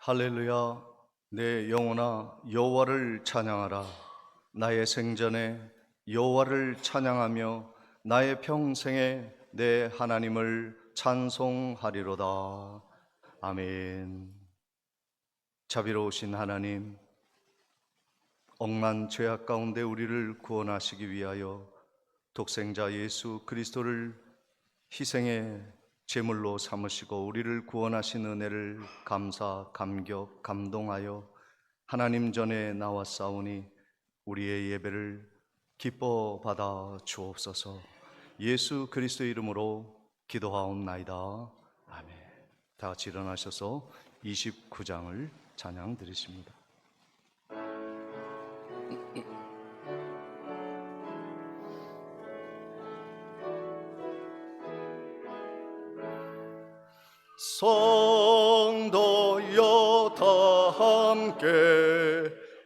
할렐루야. 내 영혼아 여호와를 찬양하라. 나의 생전에 여호와를 찬양하며 나의 평생에 내 하나님을 찬송하리로다. 아멘. 자비로우신 하나님, 억만 죄악 가운데 우리를 구원하시기 위하여 독생자 예수 그리스도를 희생의 제물로 삼으시고 우리를 구원하신 은혜를 감사, 감격, 감동하여 하나님 전에 나왔사오니 우리의 예배를 기뻐 받아 주옵소서. 예수 그리스도 이름으로 기도하옵나이다. 아멘. 다 같이 일어나셔서 29장을 찬양 드리십니다. 성도여 다 함께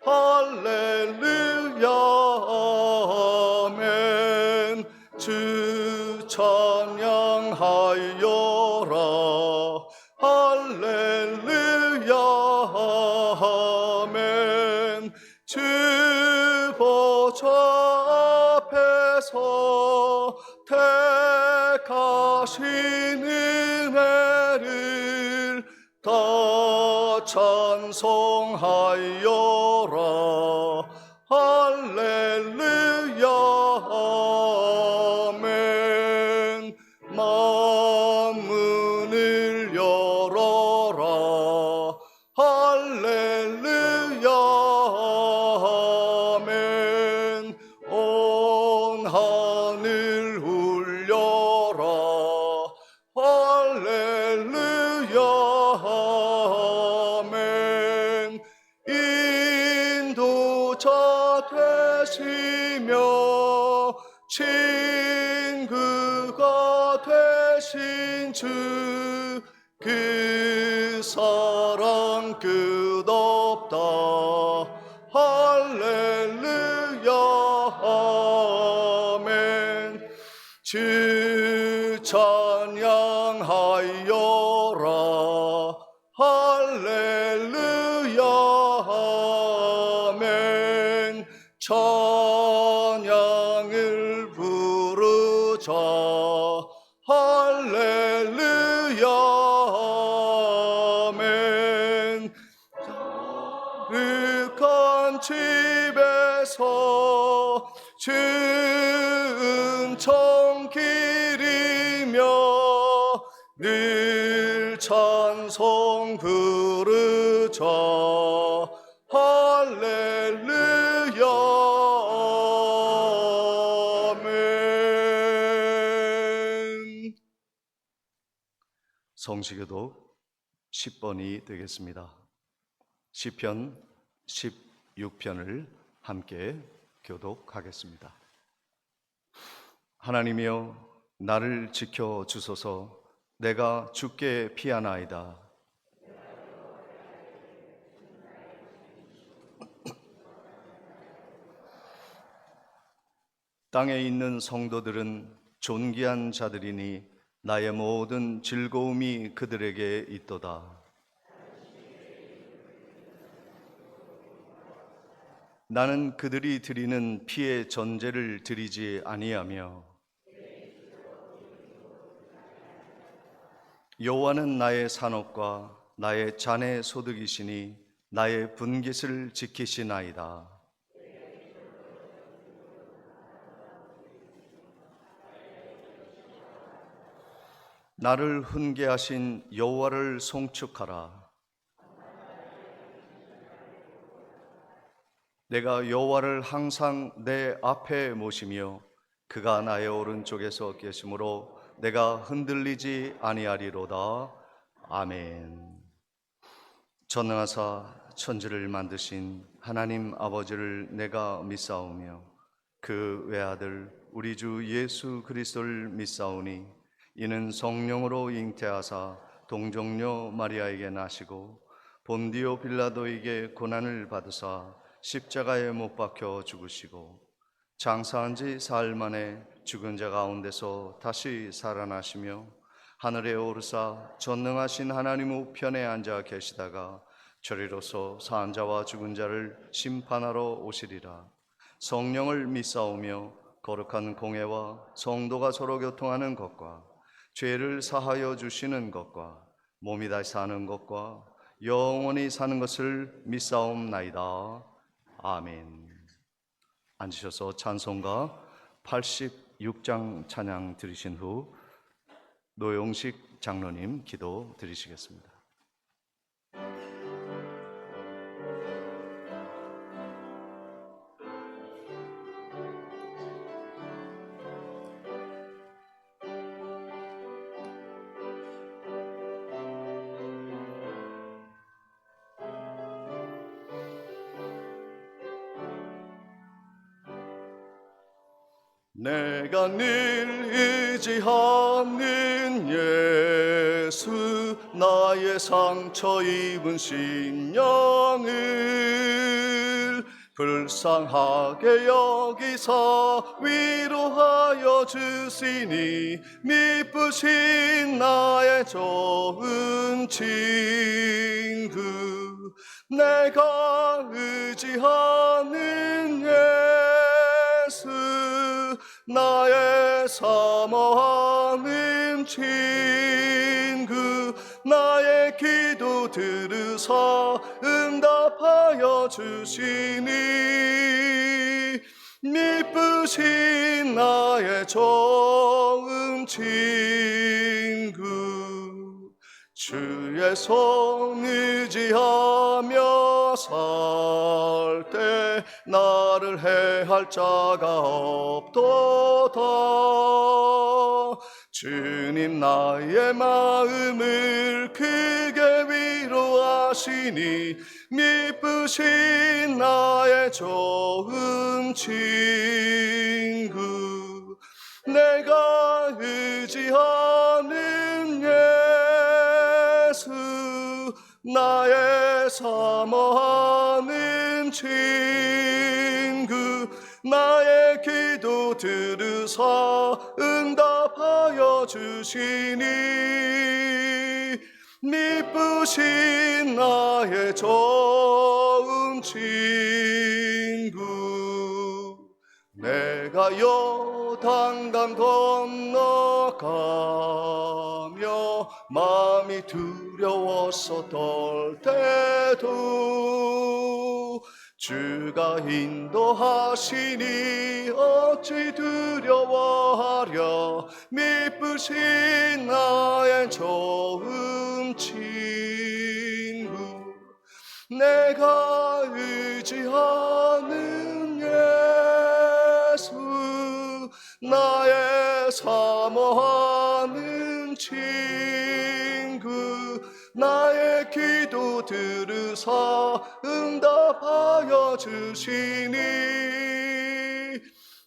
할렐루야 아멘. 주 찬양하여라 할렐루야 아멘. 주 보좌 앞에서 택하신 은혜를 다 찬송하여라 할렐루야 아멘. 만문을 열어라 할렐루야 아멘. 온 하늘 울려라 할렐루야 아멘. 인도자 되시며 친구가 되신 주, 그 사랑 끝없다 할렐루야 아멘. 주 찬양하여라 할렐루야 아멘. 찬양을 부르자 할렐루야 아멘. 거룩한 집에서 주 은총 기리며 늘 찬송 부르자 할렐루야 아멘. 성시교독 10번이 되겠습니다. 시편 16편을 함께 교독하겠습니다. 하나님이여 나를 지켜 주소서. 내가 주께 피하나이다. 땅에 있는 성도들은 존귀한 자들이니 나의 모든 즐거움이 그들에게 있도다. 나는 그들이 드리는 피의 전제를 드리지 아니하며 여호와는 나의 산업과 나의 잔의 소득이시니 나의 분깃을 지키시나이다. 나를 훈계하신 여호와를 송축하라. 내가 여호와를 항상 내 앞에 모시며 그가 나의 오른쪽에서 계심으로 내가 흔들리지 아니하리로다. 아멘. 전능하사 천지를 만드신 하나님 아버지를 내가 믿사오며 그 외아들 우리 주 예수 그리스도를 믿사오니 이는 성령으로 잉태하사 동정녀 마리아에게 나시고 본디오 빌라도에게 고난을 받으사 십자가에 못 박혀 죽으시고 장사한 지 사흘 만에 죽은 자 가운데서 다시 살아나시며 하늘에 오르사 전능하신 하나님 우편에 앉아 계시다가 저리로서 사한 자와 죽은 자를 심판하러 오시리라. 성령을 믿사오며 거룩한 공회와 성도가 서로 교통하는 것과 죄를 사하여 주시는 것과 몸이 다시 사는 것과 영원히 사는 것을 믿사옵나이다. 아멘. 앉으셔서 찬송가 86장 찬양 드리신 후 노용식 장로님 기도 드리시겠습니다. 내가 늘 의지하는 예수, 나의 상처 입은 심령을 불쌍하게 여기사 위로하여 주시니 미쁘신 나의 좋은 친구. 내가 의지하는 예수, 나의 사모하는 친구. 나의 기도 들으사 응답하여 주시니 미쁘신 나의 좋은 친구. 주의 손 의지하며 살 때 나를 해할 자가 없도다. 주님 나의 마음을 크게 위로하시니 미쁘신 나의 좋은 친구. 내가 의지하는 예수, 나의 사모하는 친구. 나의 기도 들으사 응답하여 주시니 미쁘신 나의 좋은 친구. 내가 요단강 건너가며 마음이 두려워서 떨 때도 주가 인도하시니 어찌 두려워하랴. 미쁘신 나의 좋은 친구. 내가 의지하는 예수, 나의 사모하는 친구. 나의 기도 들으사 응답하여 주시니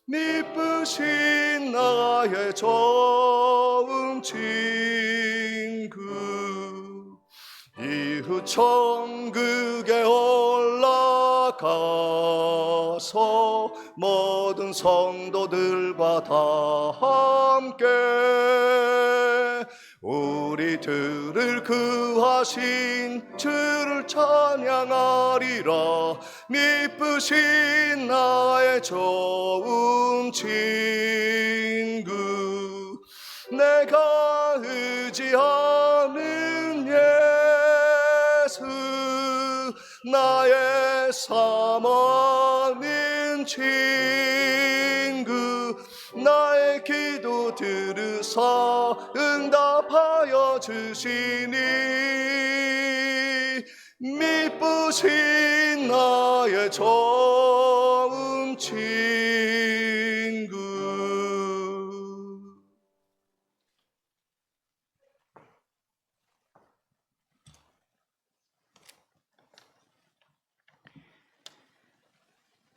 미쁘신 나의 좋은 친구. 이후 천국에 올라가서 모든 성도들과 다 함께 우리들을 구하신 주를 찬양하리라. 미쁘신 나의 좋은 친구. 내가 의지하는 예수, 나의 사모하는 친구. 나의 기도 들으사 응답하여 주시니 미쁘신 나의 좋은 친구.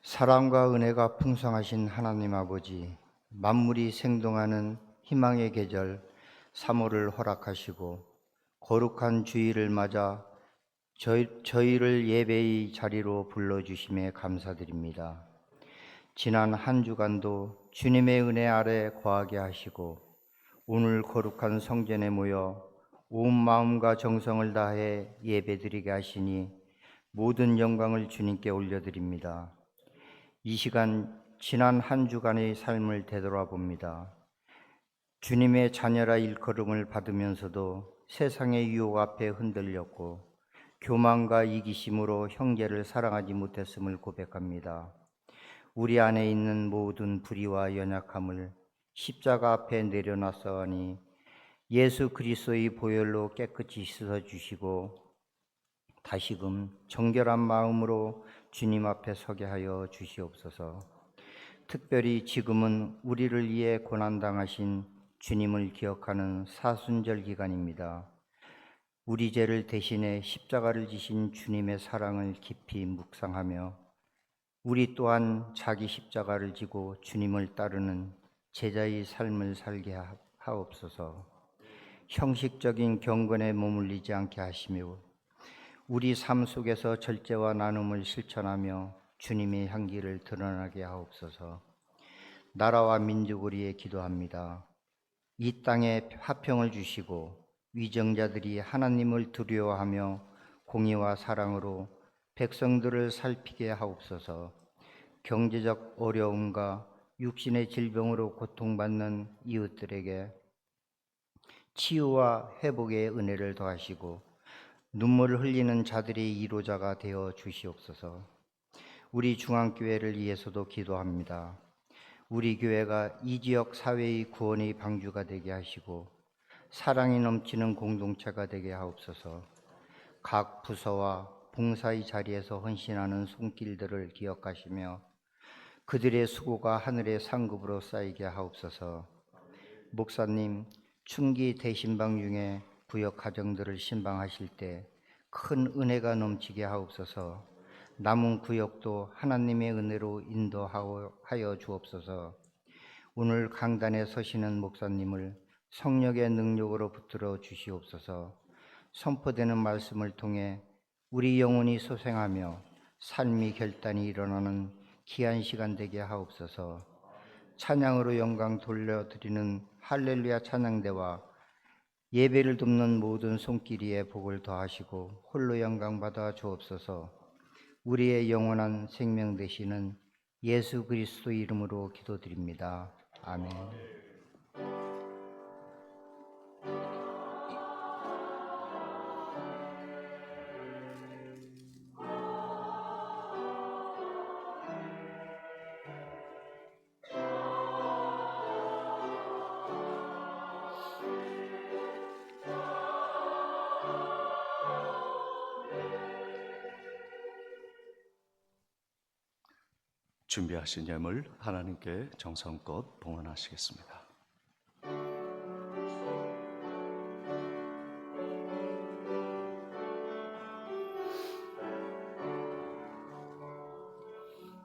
사랑과 은혜가 풍성하신 하나님 아버지, 만물이 생동하는 희망의 계절 3월을 허락하시고 거룩한 주일을 맞아 저희를 예배의 자리로 불러주심에 감사드립니다. 지난 한 주간도 주님의 은혜 아래 거하게 하시고 오늘 거룩한 성전에 모여 온 마음과 정성을 다해 예배드리게 하시니 모든 영광을 주님께 올려드립니다. 이 시간 지난 한 주간의 삶을 되돌아봅니다. 주님의 자녀라 일컬음을 받으면서도 세상의 유혹 앞에 흔들렸고 교만과 이기심으로 형제를 사랑하지 못했음을 고백합니다. 우리 안에 있는 모든 불의와 연약함을 십자가 앞에 내려놨사오니 예수 그리스도의 보혈로 깨끗이 씻어주시고 다시금 정결한 마음으로 주님 앞에 서게 하여 주시옵소서. 특별히 지금은 우리를 위해 고난당하신 주님을 기억하는 사순절 기간입니다. 우리 죄를 대신해 십자가를 지신 주님의 사랑을 깊이 묵상하며 우리 또한 자기 십자가를 지고 주님을 따르는 제자의 삶을 살게 하옵소서. 형식적인 경건에 머물리지 않게 하시며 우리 삶 속에서 절제와 나눔을 실천하며 주님의 향기를 드러나게 하옵소서. 나라와 민족을 위해 기도합니다. 이 땅에 화평을 주시고 위정자들이 하나님을 두려워하며 공의와 사랑으로 백성들을 살피게 하옵소서. 경제적 어려움과 육신의 질병으로 고통받는 이웃들에게 치유와 회복의 은혜를 더하시고 눈물을 흘리는 자들의 위로자가 되어 주시옵소서. 우리 중앙교회를 위해서도 기도합니다. 우리 교회가 이 지역 사회의 구원의 방주가 되게 하시고 사랑이 넘치는 공동체가 되게 하옵소서. 각 부서와 봉사의 자리에서 헌신하는 손길들을 기억하시며 그들의 수고가 하늘의 상급으로 쌓이게 하옵소서. 목사님, 춘기 대신방 중에 부역 가정들을 신방하실 때 큰 은혜가 넘치게 하옵소서. 남은 구역도 하나님의 은혜로 인도하여 주옵소서. 오늘 강단에 서시는 목사님을 성령의 능력으로 붙들어 주시옵소서. 선포되는 말씀을 통해 우리 영혼이 소생하며 삶의 결단이 일어나는 귀한 시간 되게 하옵소서. 찬양으로 영광 돌려드리는 할렐루야 찬양대와 예배를 돕는 모든 손길이에 복을 더하시고 홀로 영광 받아 주옵소서. 우리의 영원한 생명 되시는 예수 그리스도 이름으로 기도드립니다. 아멘. 준비하신 예물 하나님께 정성껏 봉헌하시겠습니다.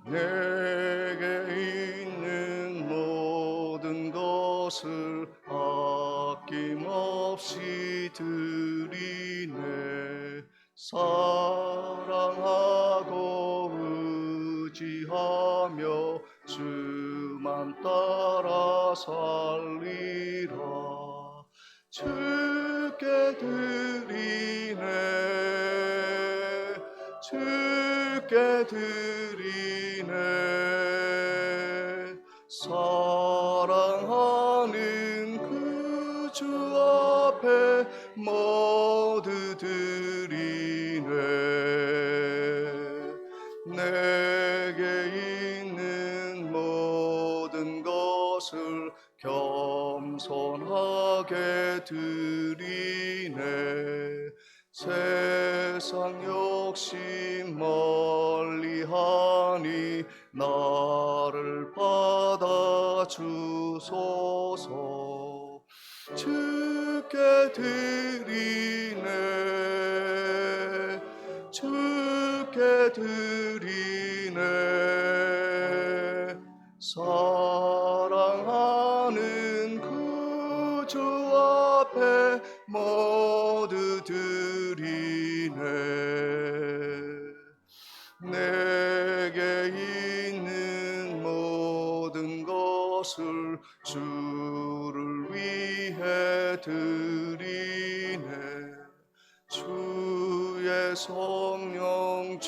내게 있는 모든 것을 아낌없이 드리네. 사랑하고 의지하며 주만 따라 살리라. 주께 드리네. 주께 드리네. 사랑하는 그 주 앞에 모두 드리네. 내게 있는 모든 것을 겸손하게 드리네. 세상 욕심 멀리하니 나를 받아 주소서. 주께 드리네. 주께 드리네. 사랑하는 그 주 앞에 모두 드리네. 내게 있는 모든 것을 주를 위해 드리네. 주의 성령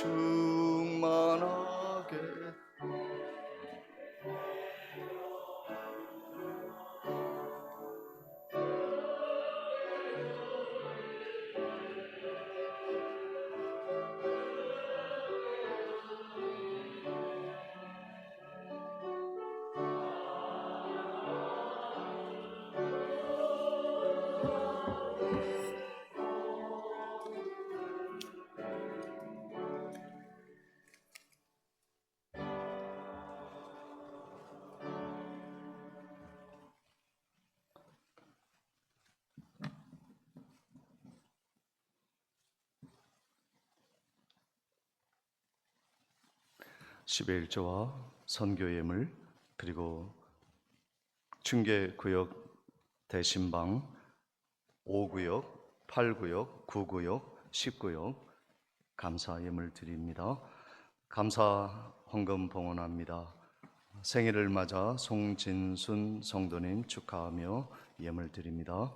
11조와 선교 예물 그리고 중계구역 대신방 5구역, 8구역, 9구역, 10구역 감사 예물 드립니다. 감사 헌금 봉헌합니다. 생일을 맞아 송진순 성도님 축하하며 예물 드립니다.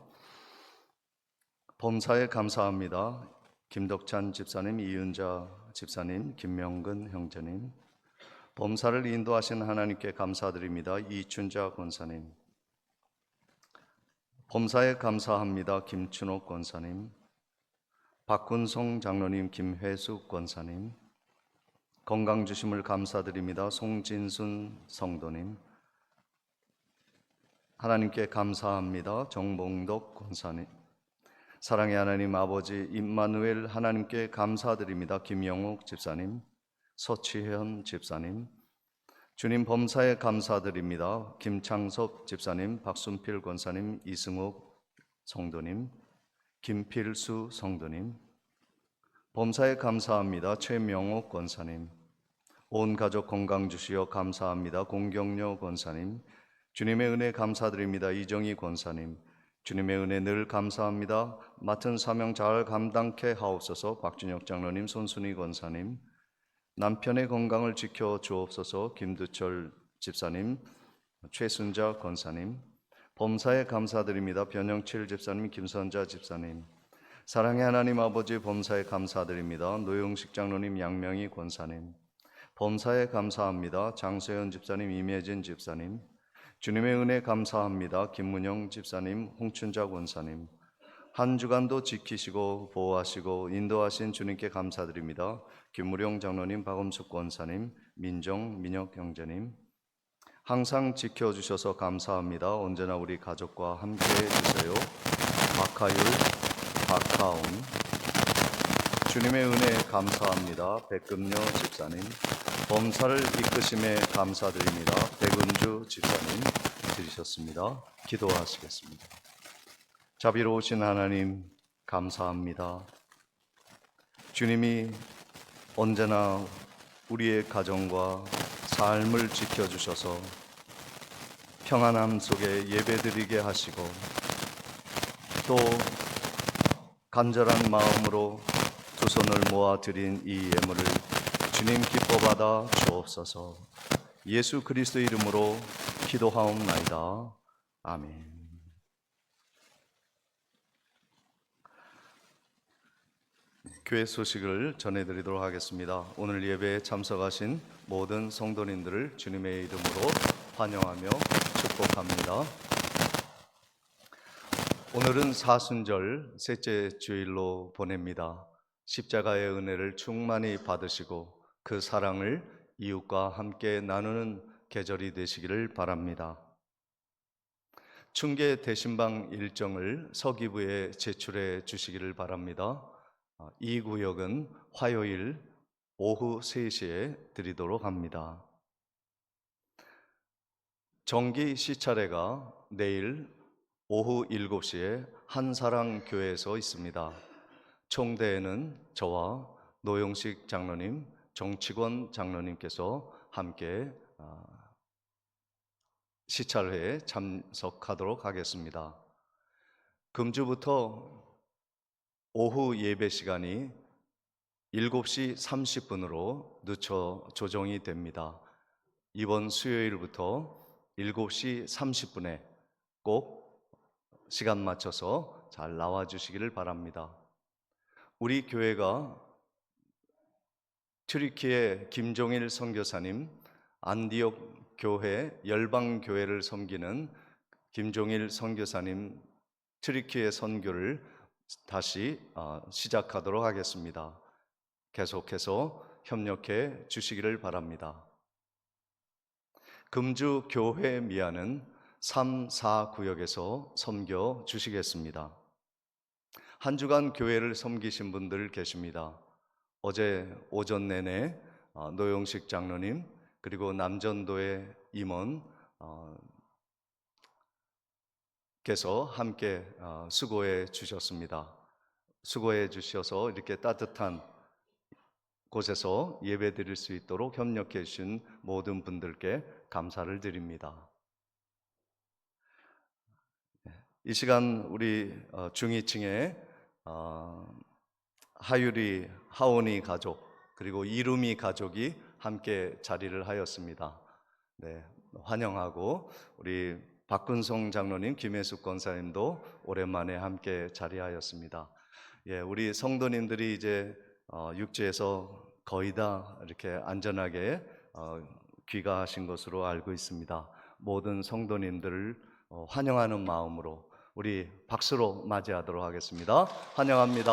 범사에 감사합니다. 김덕찬 집사님, 이윤자 집사님, 김명근 형제님, 범사를 인도하신 하나님께 감사드립니다. 이춘자 권사님, 범사에 감사합니다. 김춘옥 권사님, 박군송 장로님, 김회숙 권사님, 건강 주심을 감사드립니다. 송진순 성도님, 하나님께 감사합니다. 정봉덕 권사님, 사랑의 하나님 아버지 임마누엘 하나님께 감사드립니다. 김영욱 집사님, 서치현 집사님, 주님 범사에 감사드립니다. 김창섭 집사님, 박순필 권사님, 이승욱 성도님, 김필수 성도님, 범사에 감사합니다. 최명옥 권사님, 온 가족 건강 주시어 감사합니다. 공경려 권사님, 주님의 은혜 감사드립니다. 이정희 권사님, 주님의 은혜 늘 감사합니다. 맡은 사명 잘 감당케 하옵소서. 박준혁 장로님, 손순희 권사님, 남편의 건강을 지켜 주옵소서. 김두철 집사님, 최순자 권사님, 범사에 감사드립니다. 변영칠 집사님, 김선자 집사님, 사랑의 하나님 아버지 범사에 감사드립니다. 노영식 장로님, 양명희 권사님, 범사에 감사합니다. 장세현 집사님, 임혜진 집사님, 주님의 은혜 감사합니다. 김문영 집사님, 홍춘자 권사님, 한 주간도 지키시고 보호하시고 인도하신 주님께 감사드립니다. 김무룡 장로님, 박음숙 권사님, 민정, 민혁 형제님, 항상 지켜주셔서 감사합니다. 언제나 우리 가족과 함께해 주세요. 박하율, 박하온, 주님의 은혜 감사합니다. 백금녀 집사님, 범사를 이끄심에 감사드립니다. 백은주 집사님 드리셨습니다. 기도하시겠습니다. 자비로우신 하나님 감사합니다. 주님이 언제나 우리의 가정과 삶을 지켜주셔서 평안함 속에 예배드리게 하시고 또 간절한 마음으로 두 손을 모아 드린 이 예물을 주님 기뻐 받아 주옵소서. 예수 그리스도 이름으로 기도하옵나이다. 아멘. 교회 소식을 전해드리도록 하겠습니다. 오늘 예배에 참석하신 모든 성도님들을 주님의 이름으로 환영하며 축복합니다. 오늘은 사순절 셋째 주일로 보냅니다. 십자가의 은혜를 충만히 받으시고 그 사랑을 이웃과 함께 나누는 계절이 되시기를 바랍니다. 충계 대신방 일정을 서기부에 제출해 주시기를 바랍니다. 이 구역은 화요일 오후 3시에 드리도록 합니다. 정기 시차례가 내일 오후 7시에 한사랑교회에서 있습니다. 총대에는 저와 노영식 장로님, 정치권 장로님께서 함께 시찰회에 참석하도록 하겠습니다. 금주부터 오후 예배 시간이 7시 30분으로 늦춰 조정이 됩니다. 이번 수요일부터 7시 30분에 꼭 시간 맞춰서 잘 나와 주시기를 바랍니다. 우리 교회가 튀르키예 김종일 선교사님, 안디옥 교회 열방교회를 섬기는 김종일 선교사님 튀르키예 선교를 다시 시작하도록 하겠습니다. 계속해서 협력해 주시기를 바랍니다. 금주 교회 미아는 3, 4구역에서 섬겨 주시겠습니다. 한 주간 교회를 섬기신 분들 계십니다. 어제 오전 내내 노영식 장로님 그리고 남전도의 임원 께서 함께 수고해 주셨습니다. 수고해 주셔서 이렇게 따뜻한 곳에서 예배 드릴 수 있도록 협력해 주신 모든 분들께 감사를 드립니다. 이 시간 우리 중위층에 하율이, 하온이 가족 그리고 이루미 가족이 함께 자리를 하였습니다. 네, 환영하고 우리 박근송 장로님, 김혜숙 권사님도 오랜만에 함께 자리하였습니다. 예, 우리 성도님들이 이제 육지에서 거의 다 이렇게 안전하게 귀가하신 것으로 알고 있습니다. 모든 성도님들을 환영하는 마음으로 우리 박수로 맞이하도록 하겠습니다. 환영합니다.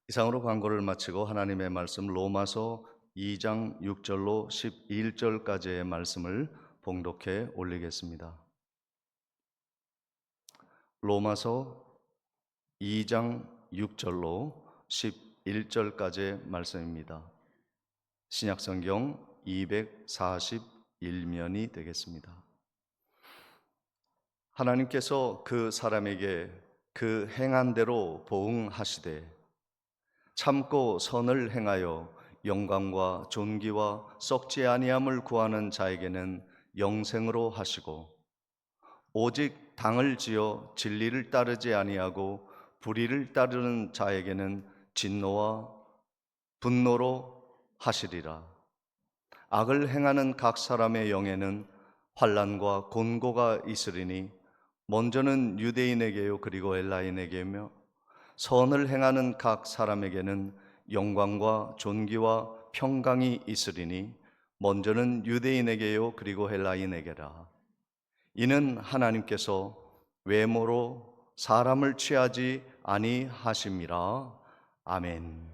이상으로 광고를 마치고 하나님의 말씀 로마서 2장 6절로 11절까지의 말씀을 봉독해 올리겠습니다. 로마서 2장 6절로 11절까지의 말씀입니다. 신약성경 241면이 되겠습니다. 하나님께서 그 사람에게 그 행한 대로 보응하시되 참고 선을 행하여 영광과 존귀와 썩지 아니함을 구하는 자에게는 영생으로 하시고 오직 당을 지어 진리를 따르지 아니하고 불의를 따르는 자에게는 진노와 분노로 하시리라. 악을 행하는 각 사람의 영에는 환난과 곤고가 있으리니 먼저는 유대인에게요 그리고 엘라인에게며 선을 행하는 각 사람에게는 영광과 존귀와 평강이 있으리니 먼저는 유대인에게요 그리고 헬라인에게라. 이는 하나님께서 외모로 사람을 취하지 아니하심이라. 아멘.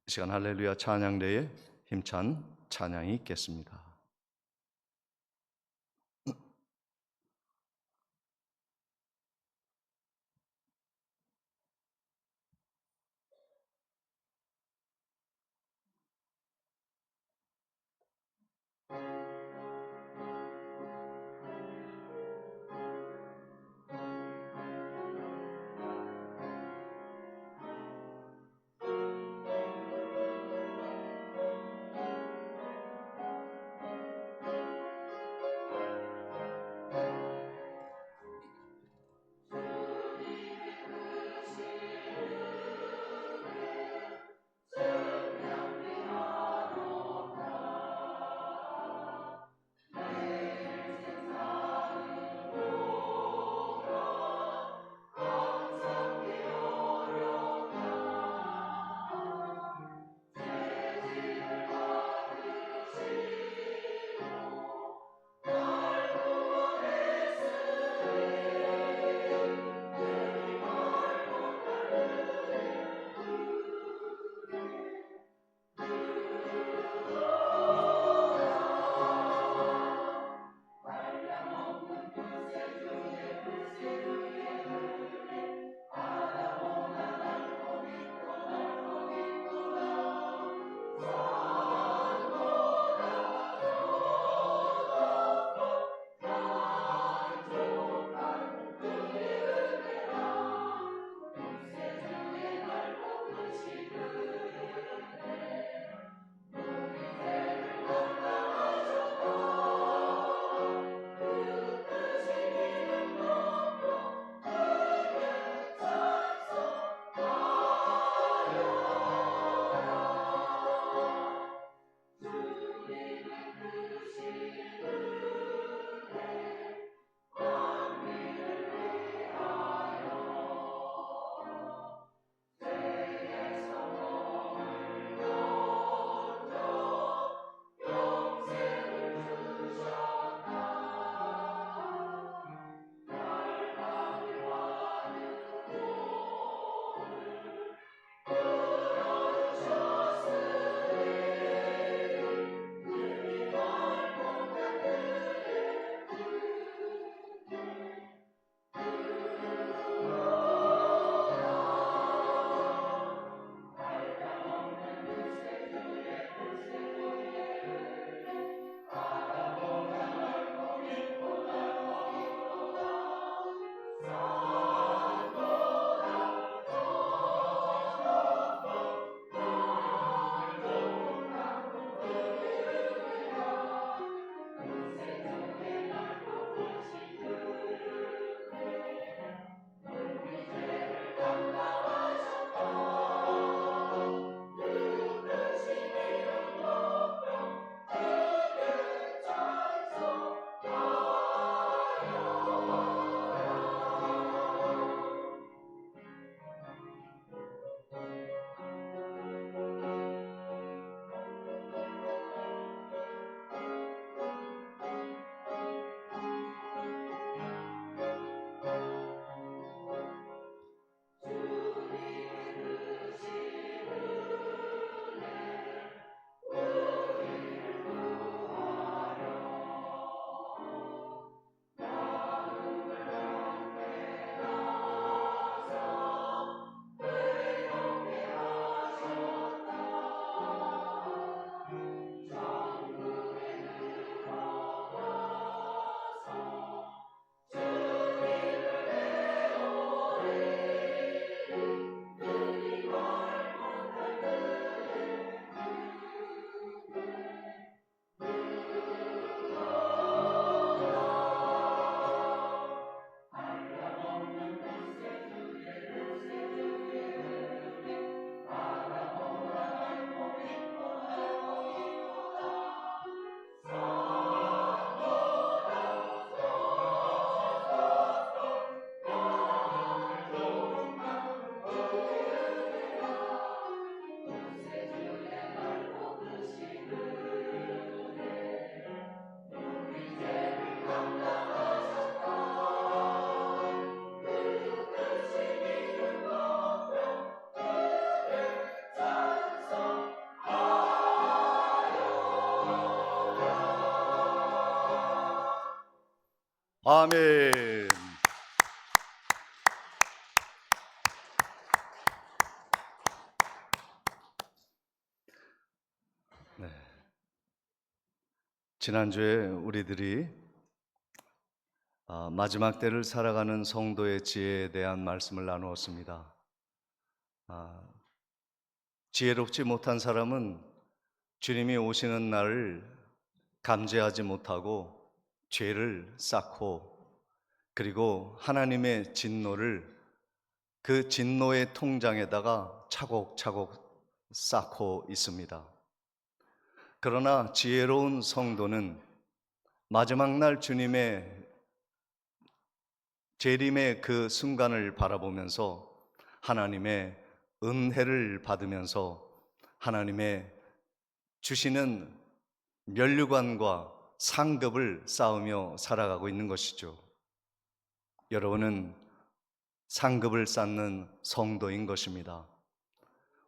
이 시간 할렐루야 찬양대에 힘찬 찬양이 있겠습니다. 아멘. 네. 지난주에 우리들이 마지막 때를 살아가는 성도의 지혜에 대한 말씀을 나누었습니다. 지혜롭지 못한 사람은 주님이 오시는 날을 감지하지 못하고 죄를 쌓고, 그리고 하나님의 진노를 그 진노의 통장에다가 차곡차곡 쌓고 있습니다. 그러나 지혜로운 성도는 마지막 날 주님의 재림의 그 순간을 바라보면서 하나님의 은혜를 받으면서 하나님의 주시는 면류관과 상급을 쌓으며 살아가고 있는 것이죠. 여러분은 상급을 쌓는 성도인 것입니다.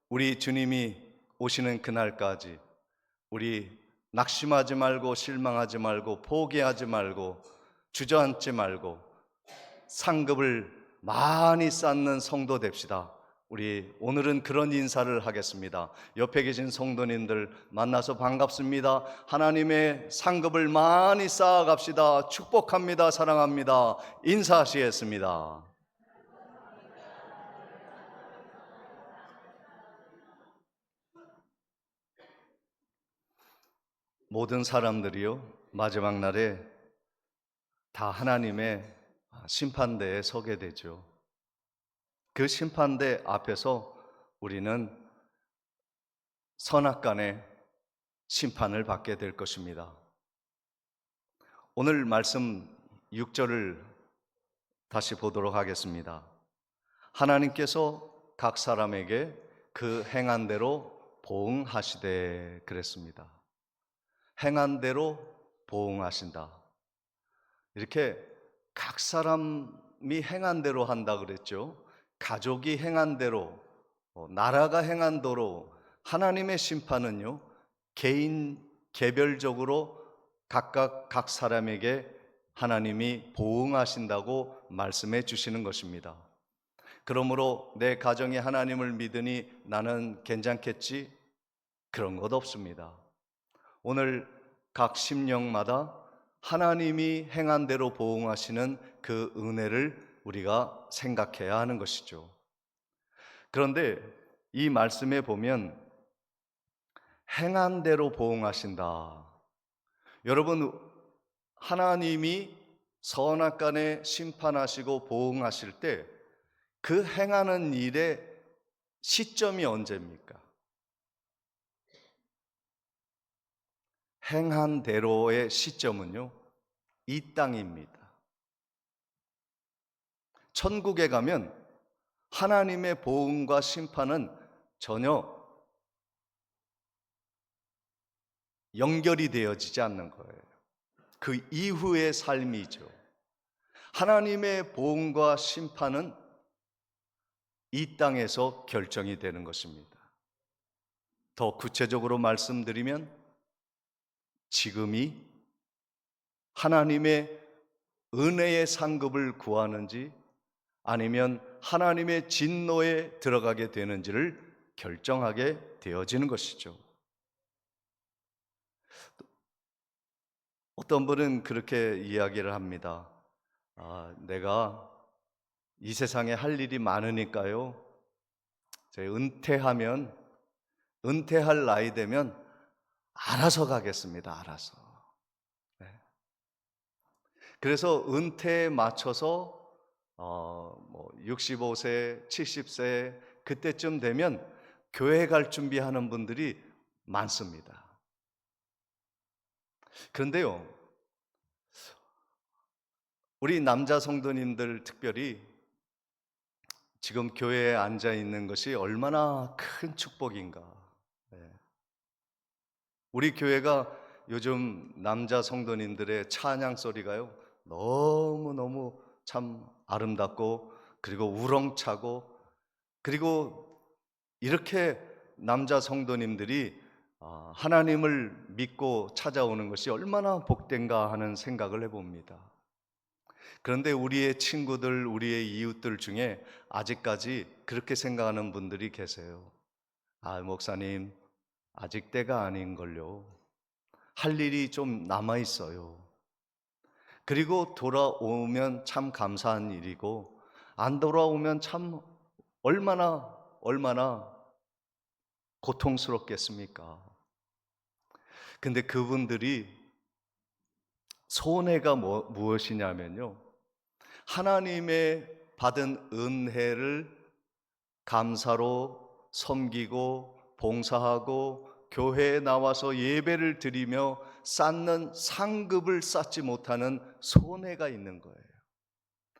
우리 주님이 오시는 그날까지 우리 낙심하지 말고 실망하지 말고 포기하지 말고 주저앉지 말고 상급을 많이 쌓는 성도 됩시다. 우리 오늘은 그런 인사를 하겠습니다. 옆에 계신 성도님들 만나서 반갑습니다. 하나님의 상급을 많이 쌓아갑시다. 축복합니다. 사랑합니다. 인사하시겠습니다. 모든 사람들이요, 마지막 날에 다 하나님의 심판대에 서게 되죠. 그 심판대 앞에서 우리는 선악간의 심판을 받게 될 것입니다. 오늘 말씀 6절을 다시 보도록 하겠습니다. 하나님께서 각 사람에게 그 행한 대로 보응하시되 그랬습니다. 행한 대로 보응하신다. 이렇게 각 사람이 행한 대로 한다 그랬죠. 가족이 행한 대로, 나라가 행한 대로 하나님의 심판은요, 개인 개별적으로 각각 각 사람에게 하나님이 보응하신다고 말씀해 주시는 것입니다. 그러므로 내 가정이 하나님을 믿으니 나는 괜찮겠지? 그런 것 없습니다. 오늘 각 심령마다 하나님이 행한 대로 보응하시는 그 은혜를 우리가 생각해야 하는 것이죠. 그런데 이 말씀에 보면 행한 대로 보응하신다. 여러분, 하나님이 선악간에 심판하시고 보응하실 때 그 행하는 일의 시점이 언제입니까? 행한 대로의 시점은요, 이 땅입니다. 천국에 가면 하나님의 보응과 심판은 전혀 연결이 되어지지 않는 거예요. 그 이후의 삶이죠. 하나님의 보응과 심판은 이 땅에서 결정이 되는 것입니다. 더 구체적으로 말씀드리면 지금이 하나님의 은혜의 상급을 구하는지 아니면 하나님의 진노에 들어가게 되는지를 결정하게 되어지는 것이죠. 어떤 분은 그렇게 이야기를 합니다. 내가 이 세상에 할 일이 많으니까요, 은퇴할 나이 되면 알아서 가겠습니다. 알아서. 네. 그래서 은퇴에 맞춰서 65세, 70세 그때쯤 되면 교회 갈 준비하는 분들이 많습니다. 그런데요, 우리 남자 성도님들 특별히 지금 교회에 앉아 있는 것이 얼마나 큰 축복인가. 네. 우리 교회가 요즘 남자 성도님들의 찬양 소리가요, 너무너무 참 아름답고, 그리고 우렁차고, 그리고 이렇게 남자 성도님들이 하나님을 믿고 찾아오는 것이 얼마나 복된가 하는 생각을 해봅니다. 그런데 우리의 친구들, 우리의 이웃들 중에 아직까지 그렇게 생각하는 분들이 계세요. 아, 목사님, 아직 때가 아닌걸요. 할 일이 좀 남아 있어요. 그리고 돌아오면 참 감사한 일이고, 안 돌아오면 참 얼마나 고통스럽겠습니까? 근데 그분들이 손해가 무엇이냐면요, 하나님의 받은 은혜를 감사로 섬기고 봉사하고 교회에 나와서 예배를 드리며 쌓는 상급을 쌓지 못하는 손해가 있는 거예요.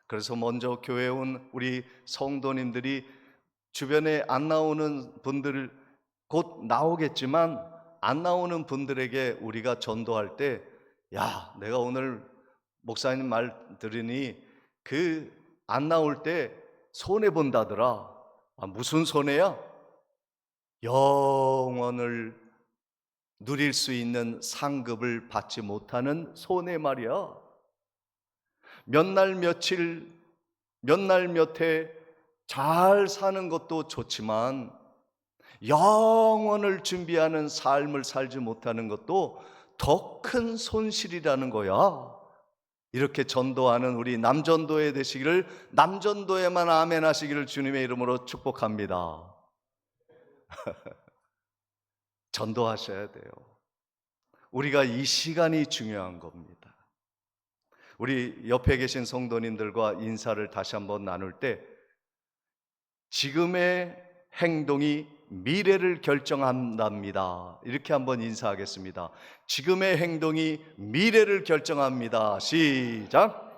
그래서 먼저 교회에 온 우리 성도님들이 주변에 안 나오는 분들, 곧 나오겠지만 안 나오는 분들에게 우리가 전도할 때, 야, 내가 오늘 목사님 말 들으니 그 안 나올 때 손해 본다더라. 아, 무슨 손해야? 영원을 누릴 수 있는 상급을 받지 못하는 손해 말이야. 몇 날 며칠, 몇 날 몇 해 잘 사는 것도 좋지만 영원을 준비하는 삶을 살지 못하는 것도 더 큰 손실이라는 거야. 이렇게 전도하는 우리 남전도회 되시기를, 남전도에만 아멘 하시기를 주님의 이름으로 축복합니다. 전도하셔야 돼요. 우리가 이 시간이 중요한 겁니다. 우리 옆에 계신 성도님들과 인사를 다시 한번 나눌 때, 지금의 행동이 미래를 결정한답니다. 이렇게 한번 인사하겠습니다. 지금의 행동이 미래를 결정합니다. 시작.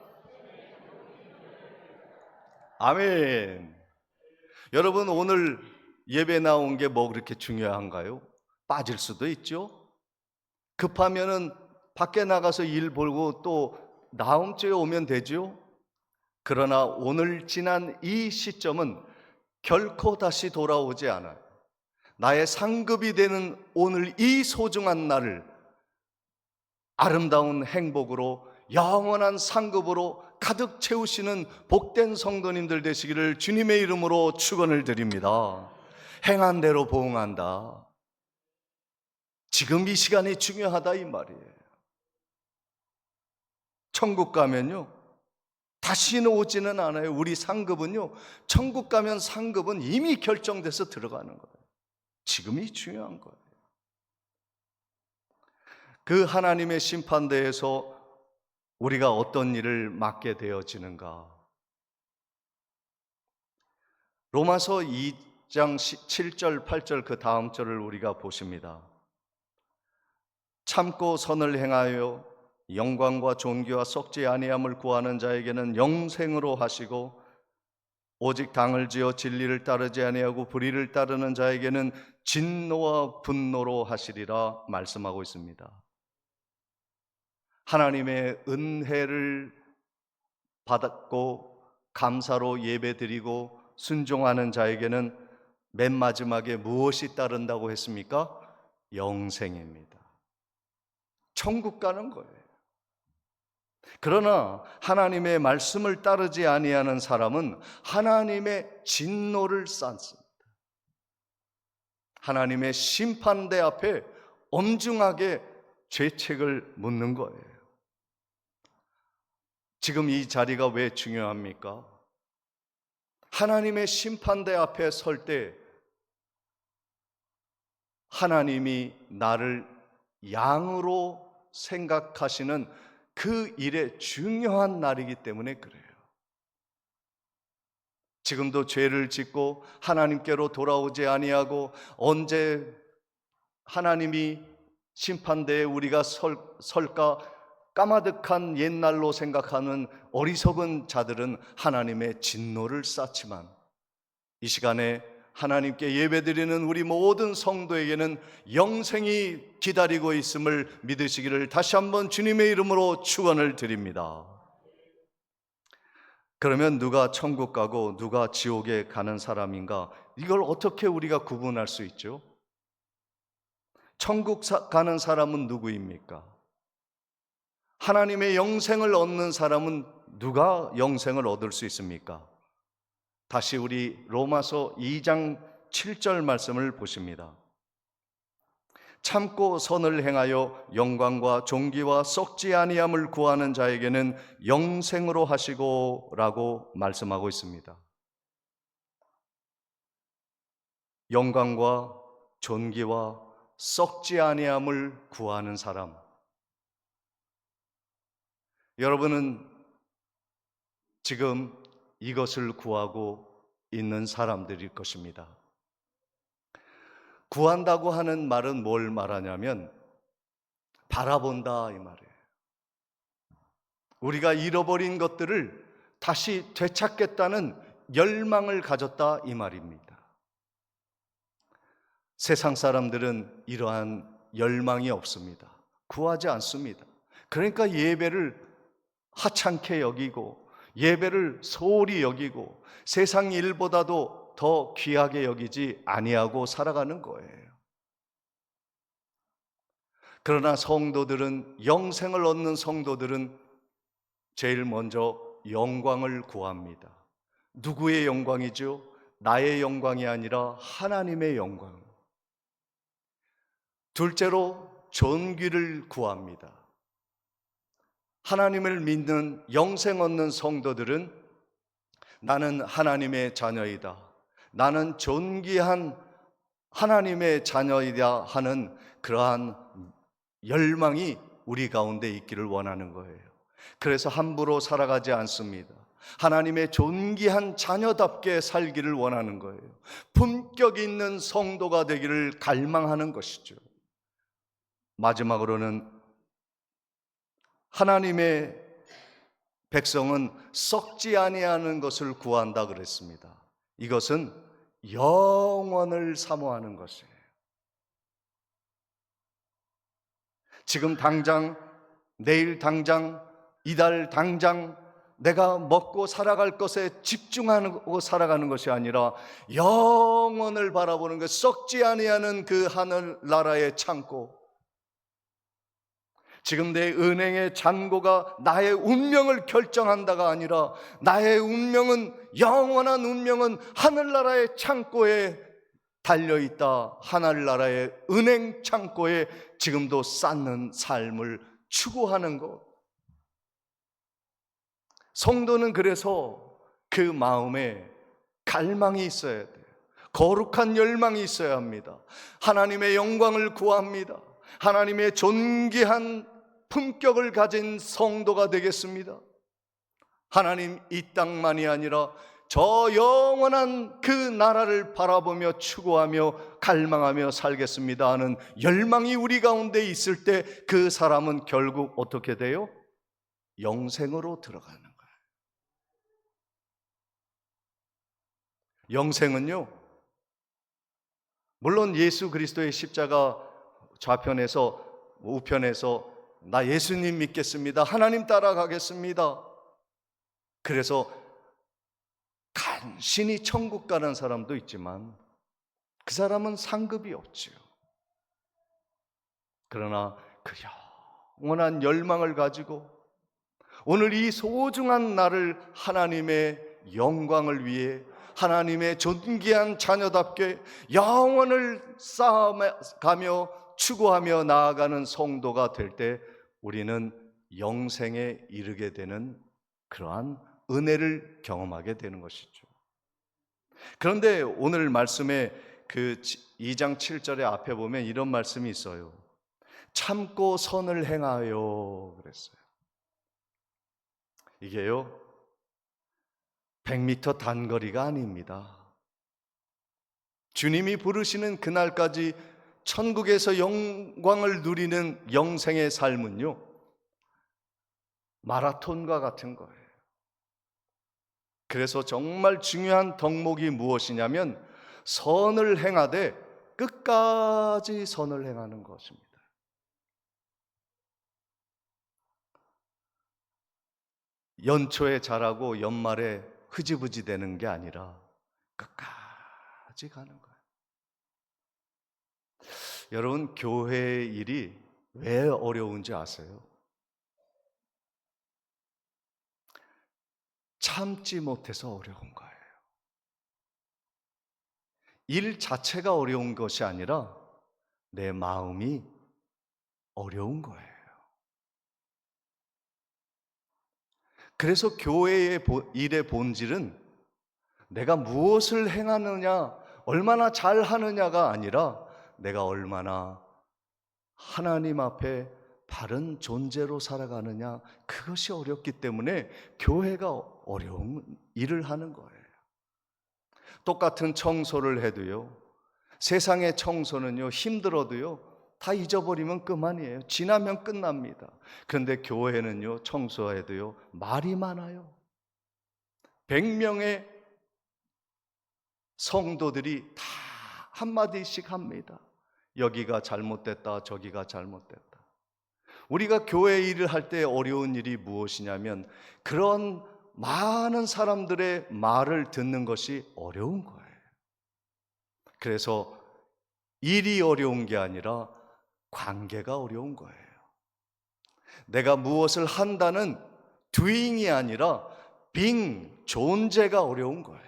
아멘. 여러분, 오늘 예배 나온 게 뭐 그렇게 중요한가요? 빠질 수도 있죠. 급하면은 밖에 나가서 일 보고 또 다음 주에 오면 되죠. 그러나 오늘 지난 이 시점은 결코 다시 돌아오지 않아요. 나의 상급이 되는 오늘 이 소중한 날을 아름다운 행복으로, 영원한 상급으로 가득 채우시는 복된 성도님들 되시기를 주님의 이름으로 축원을 드립니다. 행한 대로 보응한다. 지금 이 시간이 중요하다 이 말이에요. 천국 가면요, 다시는 오지는 않아요. 우리 상급은요, 천국 가면 상급은 이미 결정돼서 들어가는 거예요. 지금이 중요한 거예요. 그 하나님의 심판대에서 우리가 어떤 일을 맡게 되어지는가? 로마서 2장 7절 8절 그 다음 절을 우리가 보십니다. 참고 선을 행하여 영광과 존귀와 썩지 아니함을 구하는 자에게는 영생으로 하시고, 오직 당을 지어 진리를 따르지 아니하고 불의를 따르는 자에게는 진노와 분노로 하시리라 말씀하고 있습니다. 하나님의 은혜를 받았고 감사로 예배드리고 순종하는 자에게는 맨 마지막에 무엇이 따른다고 했습니까? 영생입니다. 천국 가는 거예요. 그러나 하나님의 말씀을 따르지 아니하는 사람은 하나님의 진노를 쌓습니다. 하나님의 심판대 앞에 엄중하게 죄책을 묻는 거예요. 지금 이 자리가 왜 중요합니까? 하나님의 심판대 앞에 설 때 하나님이 나를 양으로 생각하시는 그 일의 중요한 날이기 때문에 그래요. 지금도 죄를 짓고 하나님께로 돌아오지 아니하고 언제 하나님이 심판대에 우리가 설까 까마득한 옛날로 생각하는 어리석은 자들은 하나님의 진노를 쌓지만, 이 시간에 하나님께 예배드리는 우리 모든 성도에게는 영생이 기다리고 있음을 믿으시기를 다시 한번 주님의 이름으로 축원을 드립니다. 그러면 누가 천국 가고 누가 지옥에 가는 사람인가? 이걸 어떻게 우리가 구분할 수 있죠? 천국 가는 사람은 누구입니까? 하나님의 영생을 얻는 사람은 누가 영생을 얻을 수 있습니까? 다시 우리 로마서 2장 7절 말씀을 보십니다. 참고 선을 행하여 영광과 존귀와 썩지 아니함을 구하는 자에게는 영생으로 하시고 라고 말씀하고 있습니다. 영광과 존귀와 썩지 아니함을 구하는 사람, 여러분은 지금 이것을 구하고 있는 사람들일 것입니다. 구한다고 하는 말은 뭘 말하냐면 바라본다 이 말이에요. 우리가 잃어버린 것들을 다시 되찾겠다는 열망을 가졌다 이 말입니다. 세상 사람들은 이러한 열망이 없습니다. 구하지 않습니다. 그러니까 예배를 하찮게 여기고 예배를 소홀히 여기고 세상 일보다도 더 귀하게 여기지 아니하고 살아가는 거예요. 그러나 성도들은, 영생을 얻는 성도들은 제일 먼저 영광을 구합니다. 누구의 영광이죠? 나의 영광이 아니라 하나님의 영광. 둘째로 존귀를 구합니다. 하나님을 믿는 영생 얻는 성도들은 나는 하나님의 자녀이다, 나는 존귀한 하나님의 자녀이다 하는 그러한 열망이 우리 가운데 있기를 원하는 거예요. 그래서 함부로 살아가지 않습니다. 하나님의 존귀한 자녀답게 살기를 원하는 거예요. 품격 있는 성도가 되기를 갈망하는 것이죠. 마지막으로는 하나님의 백성은 썩지 아니하는 것을 구한다 그랬습니다. 이것은 영원을 사모하는 것이에요. 지금 당장, 내일 당장, 이달 당장 내가 먹고 살아갈 것에 집중하고 살아가는 것이 아니라 영원을 바라보는 것, 썩지 아니하는 그 하늘나라의 창고, 지금 내 은행의 잔고가 나의 운명을 결정한다가 아니라 나의 운명은, 영원한 운명은 하늘나라의 창고에 달려있다. 하늘나라의 은행 창고에 지금도 쌓는 삶을 추구하는 것. 성도는 그래서 그 마음에 갈망이 있어야 돼요. 거룩한 열망이 있어야 합니다. 하나님의 영광을 구합니다. 하나님의 존귀한 품격을 가진 성도가 되겠습니다. 하나님, 이 땅만이 아니라 저 영원한 그 나라를 바라보며 추구하며 갈망하며 살겠습니다 하는 열망이 우리 가운데 있을 때 그 사람은 결국 어떻게 돼요? 영생으로 들어가는 거예요. 영생은요, 물론 예수 그리스도의 십자가 좌편에서 우편에서 나 예수님 믿겠습니다, 하나님 따라가겠습니다, 그래서 간신히 천국 가는 사람도 있지만 그 사람은 상급이 없지요. 그러나 그 영원한 열망을 가지고 오늘 이 소중한 날을 하나님의 영광을 위해 하나님의 존귀한 자녀답게 영원을 쌓아가며 추구하며 나아가는 성도가 될 때 우리는 영생에 이르게 되는 그러한 은혜를 경험하게 되는 것이죠. 그런데 오늘 말씀에 그 2장 7절의 앞에 보면 이런 말씀이 있어요. 참고 선을 행하여 그랬어요. 이게요, 100m 단거리가 아닙니다. 주님이 부르시는 그날까지 천국에서 영광을 누리는 영생의 삶은요, 마라톤과 같은 거예요. 그래서 정말 중요한 덕목이 무엇이냐면 선을 행하되 끝까지 선을 행하는 것입니다. 연초에 잘하고 연말에 흐지부지 되는 게 아니라 끝까지 가는 거예요. 여러분, 교회의 일이 왜 어려운지 아세요? 참지 못해서 어려운 거예요. 일 자체가 어려운 것이 아니라 내 마음이 어려운 거예요. 그래서 교회의 일의 본질은 내가 무엇을 행하느냐, 얼마나 잘하느냐가 아니라 내가 얼마나 하나님 앞에 바른 존재로 살아가느냐, 그것이 어렵기 때문에 교회가 어려운 일을 하는 거예요. 똑같은 청소를 해도요, 세상의 청소는요, 힘들어도요, 다 잊어버리면 그만이에요. 지나면 끝납니다. 그런데 교회는요, 청소해도요, 말이 많아요. 100명의 성도들이 다 한마디씩 합니다. 여기가 잘못됐다, 저기가 잘못됐다. 우리가 교회 일을 할 때 어려운 일이 무엇이냐면 그런 많은 사람들의 말을 듣는 것이 어려운 거예요. 그래서 일이 어려운 게 아니라 관계가 어려운 거예요. 내가 무엇을 한다는 doing이 아니라 being, 존재가 어려운 거예요.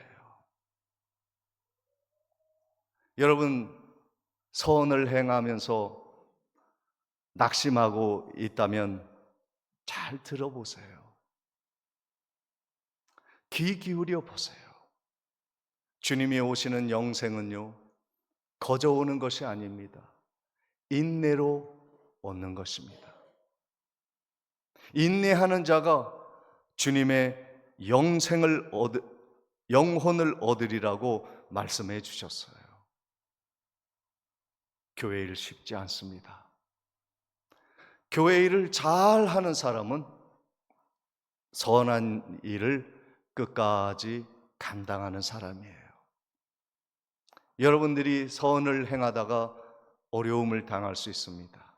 여러분, 선을 행하면서 낙심하고 있다면 잘 들어보세요. 귀 기울여 보세요. 주님이 오시는 영생은요, 거저 오는 것이 아닙니다. 인내로 얻는 것입니다. 인내하는 자가 주님의 영혼을 얻으리라고 말씀해 주셨어요. 교회 일 쉽지 않습니다. 교회 일을 잘 하는 사람은 선한 일을 끝까지 감당하는 사람이에요. 여러분들이 선을 행하다가 어려움을 당할 수 있습니다.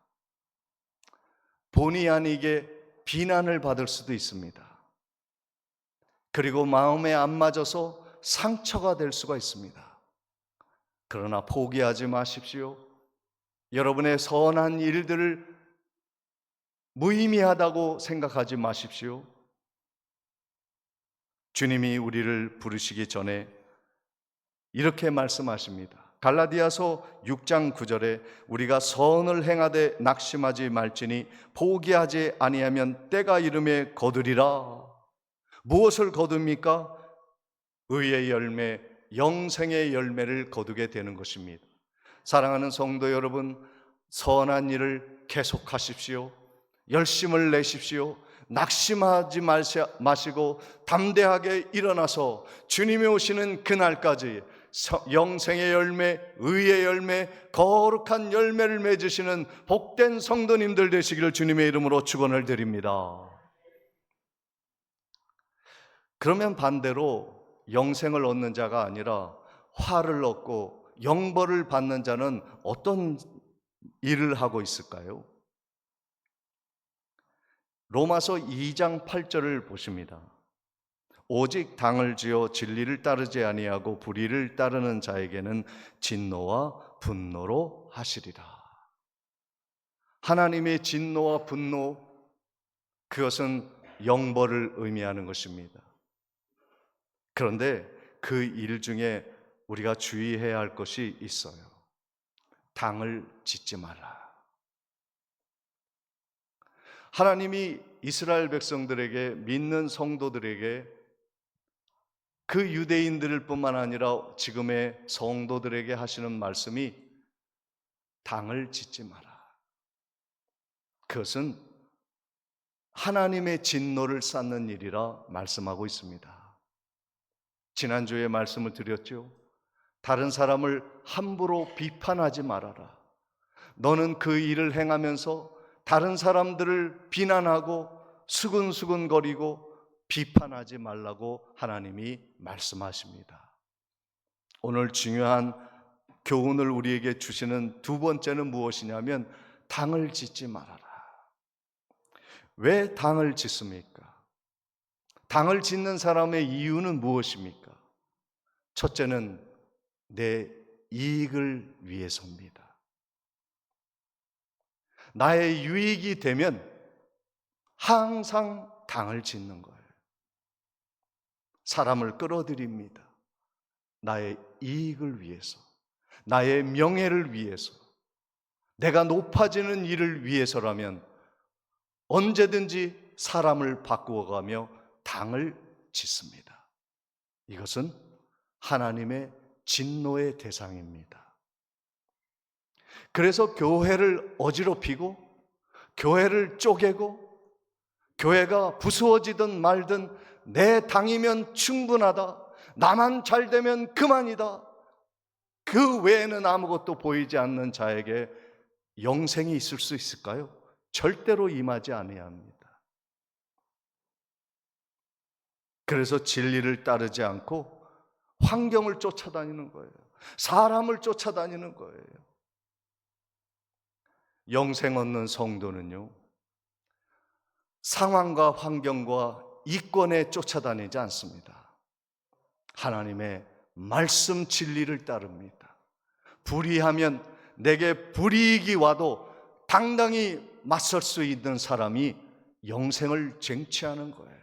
본의 아니게 비난을 받을 수도 있습니다. 그리고 마음에 안 맞아서 상처가 될 수가 있습니다. 그러나 포기하지 마십시오. 여러분의 선한 일들을 무의미하다고 생각하지 마십시오. 주님이 우리를 부르시기 전에 이렇게 말씀하십니다. 갈라디아서 6장 9절에 우리가 선을 행하되 낙심하지 말지니 포기하지 아니하면 때가 이름에 거두리라. 무엇을 거둡니까? 의의 열매, 영생의 열매를 거두게 되는 것입니다. 사랑하는 성도 여러분, 선한 일을 계속하십시오. 열심을 내십시오. 낙심하지 마시고 담대하게 일어나서 주님이 오시는 그날까지 영생의 열매, 의의 열매, 거룩한 열매를 맺으시는 복된 성도님들 되시기를 주님의 이름으로 축원을 드립니다. 그러면 반대로 영생을 얻는 자가 아니라 화를 얻고 영벌을 받는 자는 어떤 일을 하고 있을까요? 로마서 2장 8절을 보십니다. 오직 당을 지어 진리를 따르지 아니하고 불의를 따르는 자에게는 진노와 분노로 하시리라. 하나님의 진노와 분노, 그것은 영벌을 의미하는 것입니다. 그런데 그 일 중에 우리가 주의해야 할 것이 있어요. 당을 짓지 말라. 하나님이 이스라엘 백성들에게, 믿는 성도들에게, 그 유대인들 뿐만 아니라 지금의 성도들에게 하시는 말씀이 당을 짓지 마라. 그것은 하나님의 진노를 쌓는 일이라 말씀하고 있습니다. 지난주에 말씀을 드렸죠. 다른 사람을 함부로 비판하지 말아라. 너는 그 일을 행하면서 다른 사람들을 비난하고 수근수근거리고 비판하지 말라고 하나님이 말씀하십니다. 오늘 중요한 교훈을 우리에게 주시는 두 번째는 무엇이냐면 당을 짓지 말아라. 왜 당을 짓습니까? 당을 짓는 사람의 이유는 무엇입니까? 첫째는 내 이익을 위해서입니다. 나의 유익이 되면 항상 당을 짓는 거예요. 사람을 끌어들입니다. 나의 이익을 위해서, 나의 명예를 위해서, 내가 높아지는 일을 위해서라면 언제든지 사람을 바꾸어가며 당을 짓습니다. 이것은 하나님의 진노의 대상입니다. 그래서 교회를 어지럽히고 교회를 쪼개고 교회가 부수어지든 말든 내 당이면 충분하다, 나만 잘 되면 그만이다, 그 외에는 아무것도 보이지 않는 자에게 영생이 있을 수 있을까요? 절대로 임하지 아니합니다. 그래서 진리를 따르지 않고 환경을 쫓아다니는 거예요. 사람을 쫓아다니는 거예요. 영생 얻는 성도는요, 상황과 환경과 이권에 쫓아다니지 않습니다. 하나님의 말씀 진리를 따릅니다. 불의하면 내게 불이익이 와도 당당히 맞설 수 있는 사람이 영생을 쟁취하는 거예요.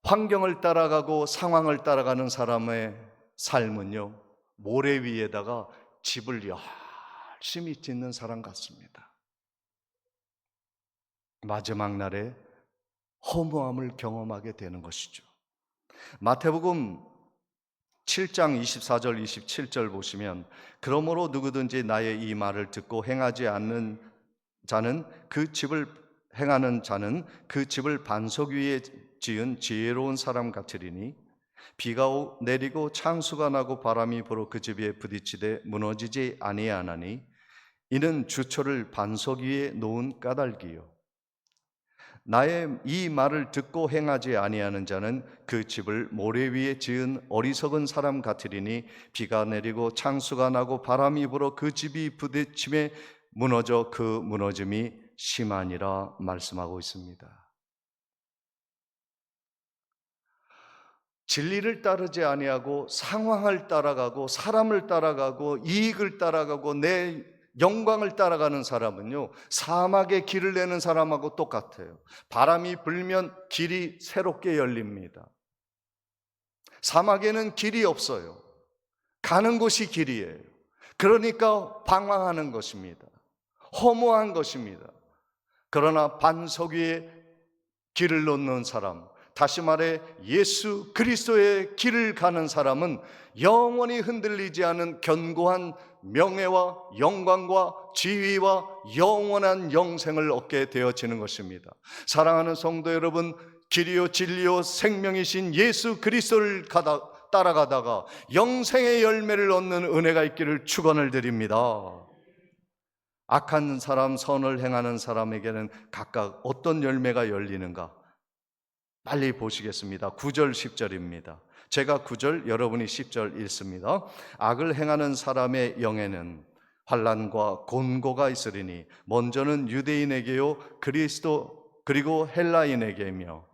환경을 따라가고 상황을 따라가는 사람의 삶은요, 모래 위에다가 집을 열심히 짓는 사람 같습니다. 마지막 날에 허무함을 경험하게 되는 것이죠. 마태복음 7장 24절 27절 보시면, 그러므로 누구든지 나의 이 말을 듣고 행하지 않는 자는 그 집을 반석 위에 지은 지혜로운 사람 같으리니 비가 내리고 창수가 나고 바람이 불어 그 집에 부딪히되 무너지지 아니하나니 이는 주초를 반석 위에 놓은 까닭이요 나의 이 말을 듣고 행하지 아니하는 자는 그 집을 모래 위에 지은 어리석은 사람 같으리니 비가 내리고 창수가 나고 바람이 불어 그 집이 부딪힘에 무너져 그 무너짐이 심하니라 말씀하고 있습니다. 진리를 따르지 아니하고 상황을 따라가고 사람을 따라가고 이익을 따라가고 내 영광을 따라가는 사람은요, 사막에 길을 내는 사람하고 똑같아요. 바람이 불면 길이 새롭게 열립니다. 사막에는 길이 없어요. 가는 곳이 길이에요. 그러니까 방황하는 것입니다. 허무한 것입니다. 그러나 반석 위에 길을 놓는 사람, 다시 말해 예수 그리스도의 길을 가는 사람은 영원히 흔들리지 않은 견고한 명예와 영광과 지위와 영원한 영생을 얻게 되어지는 것입니다. 사랑하는 성도 여러분, 길이요 진리요 생명이신 예수 그리스도를 따라가다가 영생의 열매를 얻는 은혜가 있기를 축원을 드립니다. 악한 사람, 선을 행하는 사람에게는 각각 어떤 열매가 열리는가? 빨리 보시겠습니다. 9절 10절입니다. 제가 9절, 여러분이 10절 읽습니다. 악을 행하는 사람의 영에는 환난과 곤고가 있으리니 먼저는 유대인에게요 그리고 헬라인에게며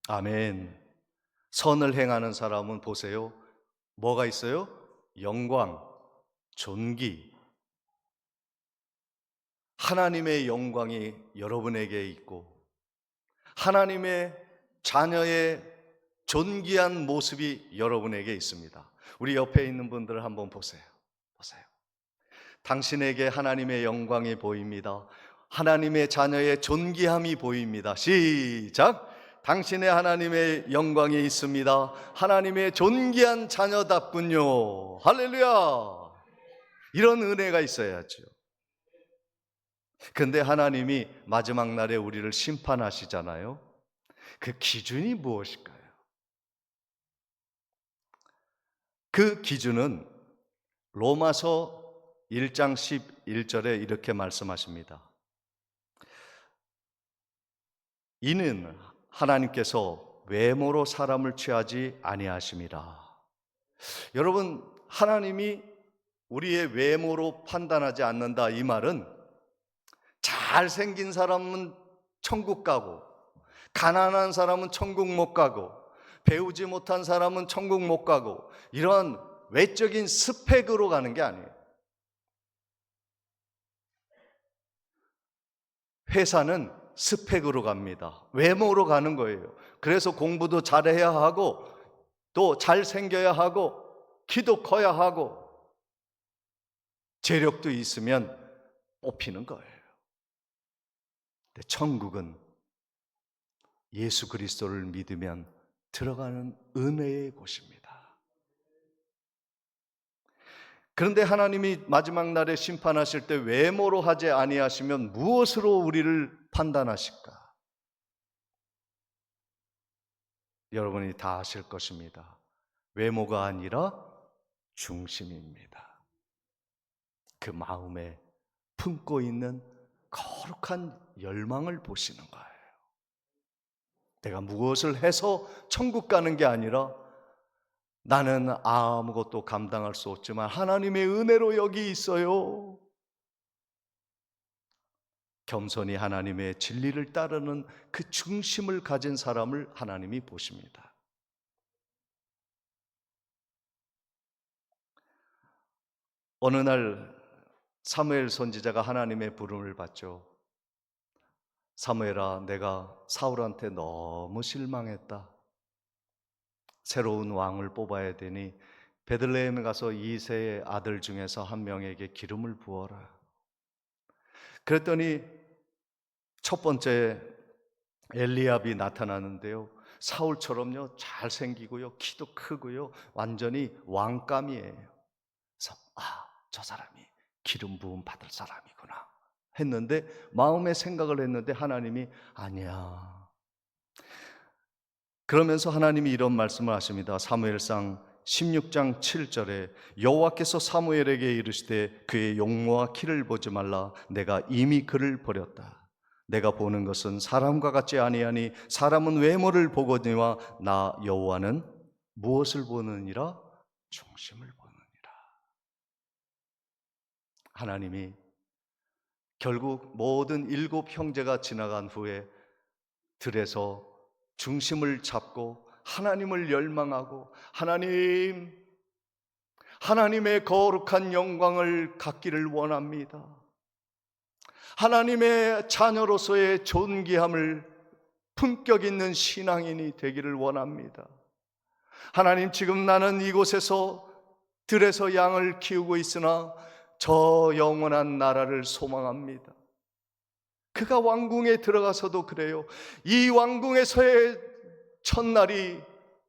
아멘. 선을 행하는 사람은 보세요, 뭐가 있어요? 영광, 존귀, 하나님의 영광이 여러분에게 있고 하나님의 자녀의 존귀한 모습이 여러분에게 있습니다. 우리 옆에 있는 분들을 한번 보세요. 당신에게 하나님의 영광이 보입니다. 하나님의 자녀의 존귀함이 보입니다. 시작! 당신의 하나님의 영광이 있습니다. 하나님의 존귀한 자녀답군요. 할렐루야! 이런 은혜가 있어야죠. 근데 하나님이 마지막 날에 우리를 심판하시잖아요. 그 기준이 무엇일까요? 그 기준은 로마서 1장 11절에 이렇게 말씀하십니다. 이는 하나님께서 외모로 사람을 취하지 아니하심이라. 여러분, 하나님이 우리의 외모로 판단하지 않는다, 이 말은 잘생긴 사람은 천국 가고 가난한 사람은 천국 못 가고 배우지 못한 사람은 천국 못 가고 이런 외적인 스펙으로 가는 게 아니에요. 회사는 스펙으로 갑니다. 외모로 가는 거예요. 그래서 공부도 잘해야 하고 또 잘생겨야 하고 키도 커야 하고 재력도 있으면 뽑히는 거예요. 근데 천국은 예수 그리스도를 믿으면 들어가는 은혜의 곳입니다. 그런데 하나님이 마지막 날에 심판하실 때 외모로 하지 아니하시면 무엇으로 우리를 판단하실까? 여러분이 다 아실 것입니다. 외모가 아니라 중심입니다. 그 마음에 품고 있는 거룩한 열망을 보시는 거예요. 내가 무엇을 해서 천국 가는 게 아니라 나는 아무것도 감당할 수 없지만 하나님의 은혜로 여기 있어요. 겸손히 하나님의 진리를 따르는 그 중심을 가진 사람을 하나님이 보십니다. 어느 날 사무엘 선지자가 하나님의 부름을 받죠. 사무엘아, 내가 사울한테 너무 실망했다. 새로운 왕을 뽑아야 되니 베들레헴에 가서 이새의 아들 중에서 한 명에게 기름을 부어라. 그랬더니 첫 번째 엘리압이 나타나는데요, 사울처럼요 잘생기고요 키도 크고요 완전히 왕감이에요. 그래서 저 사람이 기름 부음 받을 사람이구나 했는데, 마음의 생각을 했는데 하나님이 아니야. 그러면서 하나님이 이런 말씀을 하십니다. 사무엘상 16장 7절에 여호와께서 사무엘에게 이르시되 그의 용모와 키를 보지 말라. 내가 이미 그를 버렸다. 내가 보는 것은 사람과 같지 아니하니 사람은 외모를 보거니와 나 여호와는 무엇을 보느니라? 중심을 보느니라. 하나님이 결국 모든 7 형제가 지나간 후에 들에서 중심을 잡고 하나님을 열망하고 하나님의 거룩한 영광을 갖기를 원합니다. 하나님의 자녀로서의 존귀함을 품격 있는 신앙인이 되기를 원합니다. 하나님, 지금 나는 이곳에서 들에서 양을 키우고 있으나 저 영원한 나라를 소망합니다. 그가 왕궁에 들어가서도 그래요. 이 왕궁에서의 첫날이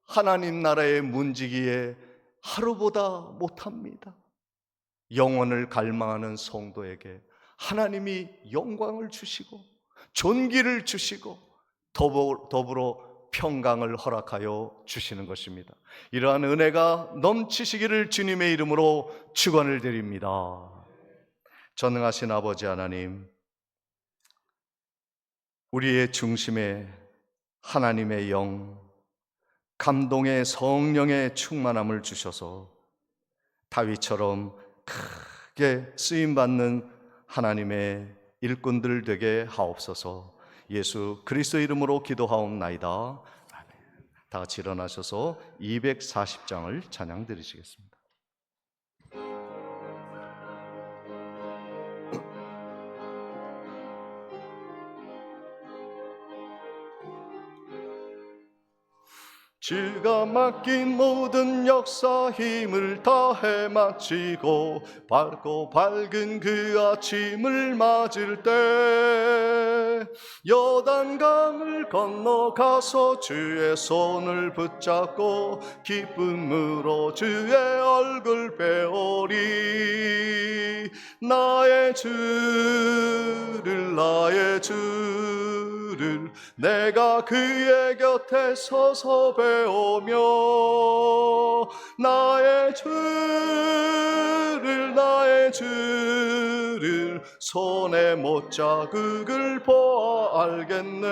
하나님 나라의 문지기에 하루보다 못합니다. 영원을 갈망하는 성도에게 하나님이 영광을 주시고 존귀를 주시고 더불어 평강을 허락하여 주시는 것입니다. 이러한 은혜가 넘치시기를 주님의 이름으로 축원을 드립니다. 전능하신 아버지 하나님, 우리의 중심에 하나님의 영, 감동의 성령의 충만함을 주셔서 다윗처럼 크게 쓰임받는 하나님의 일꾼들 되게 하옵소서. 예수 그리스도 이름으로 기도하옵나이다. 아멘. 다 같이 일어나셔서 240장을 찬양 드리시겠습니다. 주가 맡긴 모든 역사 힘을 다해 마치고 밝고 밝은 그 아침을 맞을 때 요단강을 건너가서 주의 손을 붙잡고 기쁨으로 주의 얼굴 배우리. 나의 주를 내가 그의 곁에 서서 배우며 나의 주를 손에 못자국을 보아 알겠네.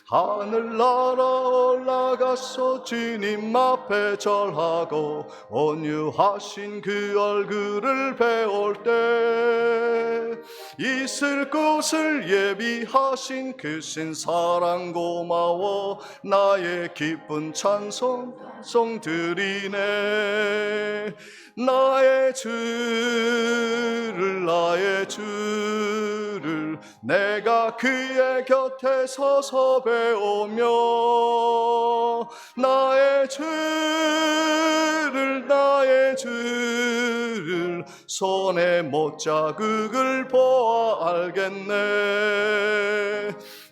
하늘나라 올라가서 주님 앞에 절하고 온유하신 그 얼굴을 배울 때 있을 곳을 예비하신 그 신 사랑 고마워. 나의 기쁜 찬송 드리네. 나의 주를 내가 그의 곁에 서서 배우며, 나의 주를 손에 못자국을 보아 알겠네.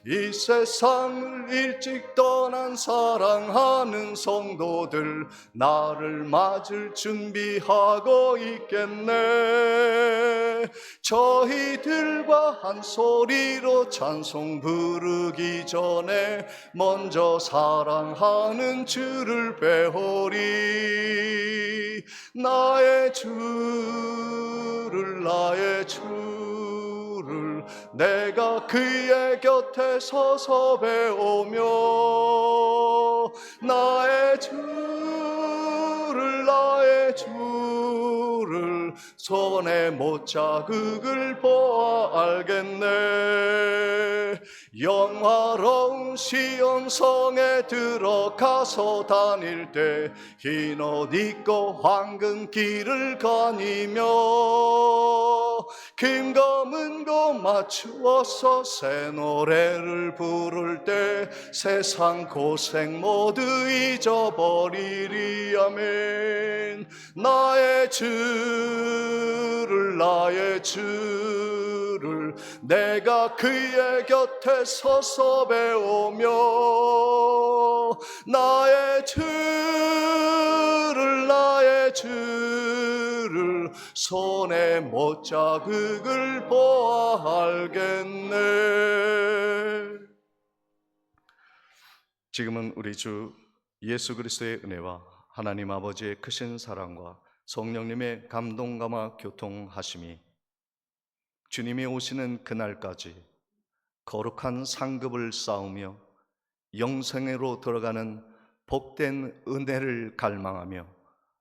이 세상을 일찍 떠난 사랑하는 성도들, 나를 맞을 준비하고 있겠네. 저희들과 한 소리로 찬송 부르기 전에 먼저 사랑하는 주를 배우리. 나의 주를 내가 그의 곁에 서서 배우며, 나의 주를 손에 못자국을 보아 알겠네. 영화로운 시온성에 들어가서 다닐 때 흰 옷 입고 황금 길을 거니며, 금검은 거 맞추어서 새 노래를 부를 때 세상 고생 모두 잊어버리리. 아멘. 나의 주를 내가 그의 곁에 서서 배우며, 나의 주를 손에 못자국을 보아 알겠네. 지금은 우리 주 예수 그리스도의 은혜와 하나님 아버지의 크신 사랑과 성령님의 감동감화 교통하심이 주님이 오시는 그날까지 거룩한 상급을 쌓으며 영생으로 들어가는 복된 은혜를 갈망하며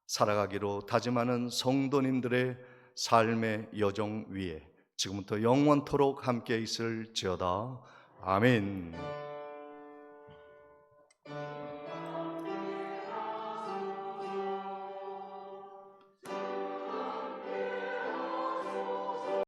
살아가기로 다짐하는 성도님들의 삶의 여정 위에 지금부터 영원토록 함께 있을지어다. 아멘.